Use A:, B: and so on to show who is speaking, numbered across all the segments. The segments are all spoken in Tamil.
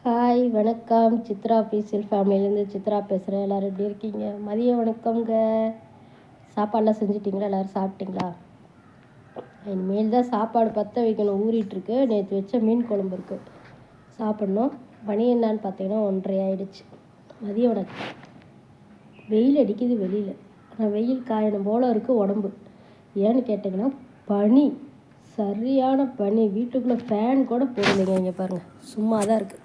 A: ஹாய் வணக்கம். சித்ரா ஆஃபீஷியல் ஃபேமிலியிலேருந்து சித்ரா பேசுகிறேன். எல்லோரும் எப்படி இருக்கீங்க? மதிய வணக்கங்க. சாப்பாடெலாம் செஞ்சிட்டிங்களா? எல்லோரும் சாப்பிட்டீங்களா? இனிமேல் தான் சாப்பாடு பற்ற வைக்கணும். ஊறிட்டுருக்கு. நேற்று வச்ச மீன் குழம்பு இருக்குது, சாப்பிட்ணும். மணி என்னான்னு பார்த்தீங்கன்னா 1:30 ஆகிடுச்சு. மதிய வணக்கம். வெயில் அடிக்குது வெளியில். ஆனால் வெயில் காயணும் போல் இருக்குது உடம்பு. ஏன்னு கேட்டிங்கன்னா பனி, சரியான பனி. வீட்டுக்குள்ளே ஃபேன் கூட போடலைங்க. இங்கே பாருங்கள், சும்மா தான் இருக்குது.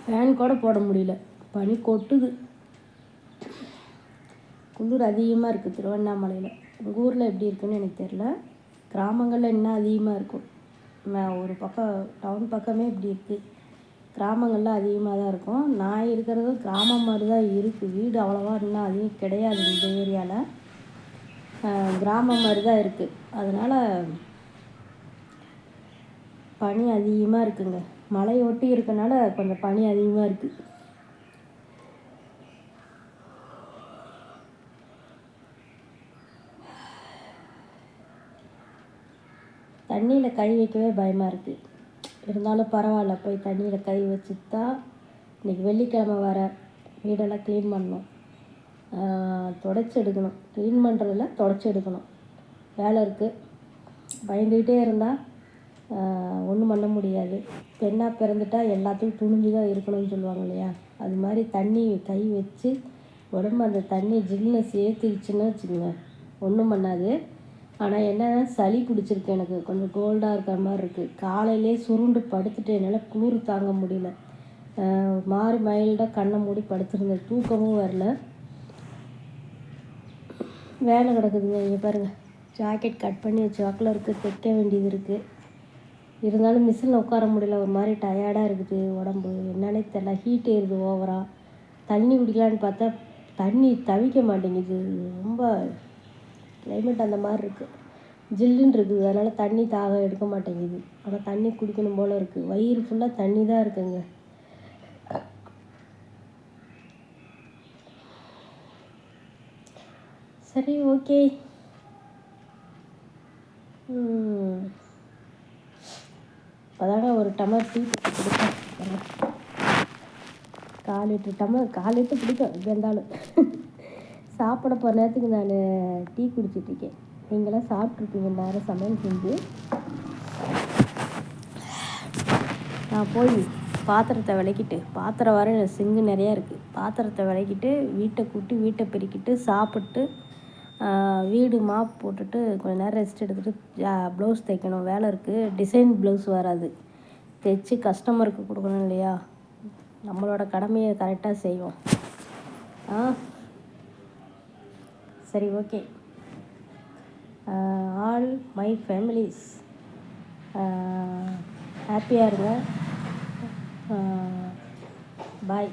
A: ஃபேன் கூட போட முடியல, பனி கொட்டுது. குளிர் அதிகமாக இருக்குது திருவண்ணாமலையில். உங்கள் ஊரில் எப்படி இருக்குன்னு எனக்கு தெரில. கிராமங்களில் இன்னும் அதிகமாக இருக்கும். ஒரு பக்கம் டவுன் பக்கமே இப்படி இருக்குது. கிராமங்களில் அதிகமாக தான் இருக்கும். நான் இருக்கிறது கிராமம் மாதிரி தான் இருக்குது. வீடு அவ்வளோவா இன்னும் அதிகம் கிடையாது இந்த ஏரியாவில். கிராமம் மாதிரி தான் இருக்குது. அதனால் பனி அதிகமாக இருக்குங்க. மலை ஒட்டி இருக்கனால கொஞ்சம் பனி அதிகமாக இருக்குது. தண்ணியில் கை வைக்கவே பயமாக இருக்குது. இருந்தாலும் பரவாயில்ல, போய் தண்ணியில் கை வச்சுட்டு தான். இன்றைக்கி வெள்ளிக்கிழமை வர வீடெல்லாம் க்ளீன் பண்ணணும், தொடச்சி எடுக்கணும். க்ளீன் பண்ணுறதில்ல, தொடச்சி எடுக்கணும். வேலை இருக்குது. பயந்துக்கிட்டே இருந்தால் ஒன்றும் பண்ண முடியாது. பெண்ணாக பிறந்துட்டால் எல்லாத்துக்கும் துணிஞ்சு தான் இருக்கணும்னு சொல்லுவாங்க இல்லையா? அது மாதிரி தண்ணி கை வச்சு உடம்பு அந்த தண்ணி ஜில்லுன்னு சேர்த்துக்கிச்சுன்னு வச்சுக்கோங்க, ஒன்றும் பண்ணாது. ஆனால் என்னென்னா சளி பிடிச்சிருக்கு. எனக்கு கொஞ்சம் கோல்டாக இருக்கிற மாதிரி இருக்குது. காலையிலே சுருண்டு படுத்துட்டு என்னால் குளிர் தாங்க முடியல. மாறி மைல்டாக கண்ணை மூடி படுத்துருந்தேன். தூக்கமும் வரல. வேலை கிடக்குதுங்க. இங்கே பாருங்கள், ஜாக்கெட் கட் பண்ணி வச்ச வாக்கில் இருக்குது, தைக்க வேண்டியது இருக்குது. இருந்தாலும் மிஷினில் உட்கார முடியல. ஒரு மாதிரி டயர்டாக இருக்குது உடம்பு. என்னன்னே தெரில, ஹீட் ஏறுது ஓவராக. தண்ணி குடிக்கலான்னு பார்த்தா தண்ணி தவிக்க மாட்டேங்குது. ரொம்ப கிளைமேட் அந்த மாதிரி இருக்குது, ஜில்லுன்னு இருக்குது. அதனால் தண்ணி தாகம் எடுக்க மாட்டேங்குது. ஆனால் தண்ணி குடிக்கணும் போல் இருக்குது. வயிறு ஃபுல்லாக தண்ணி தான் இருக்குங்க. சரி, ஓகே. இப்போதாங்க ஒரு டம்ளர் டீ பிடிக்கும். 4 லிட்டர் டம்ளர், 4 லிட்டர் பிடிக்கும் எப்படி இருந்தாலும். சாப்பிட போகிற நேரத்துக்கு நான் டீ குடிச்சிட்ருக்கேன். நீங்களாம் சாப்பிட்ருப்பீங்க நேரம் சமையல் செஞ்சு. நான் போய் பாத்திரத்தை விளக்கிட்டு, பாத்திரம் வர சிங்கு நிறையா இருக்குது. பாத்திரத்தை விளக்கிட்டு வீட்டை கூட்டி வீட்டை பெருக்கிட்டு சாப்பிட்டு வீடு மாப் போட்டுட்டு கொஞ்சம் நேரம் ரெஸ்ட் எடுத்துகிட்டு ப்ளவுஸ் தைக்கணும். வேலை இருக்குது. டிசைன் ப்ளவுஸ் வராது, தைச்சி கஸ்டமருக்கு கொடுக்கணும் இல்லையா? நம்மளோட கடமையை கரெக்டாக செய்வோம். சரி, ஓகே. ஆல் மை ஃபேமிலிஸ் ஹாப்பியாக இருங்க. பாய்.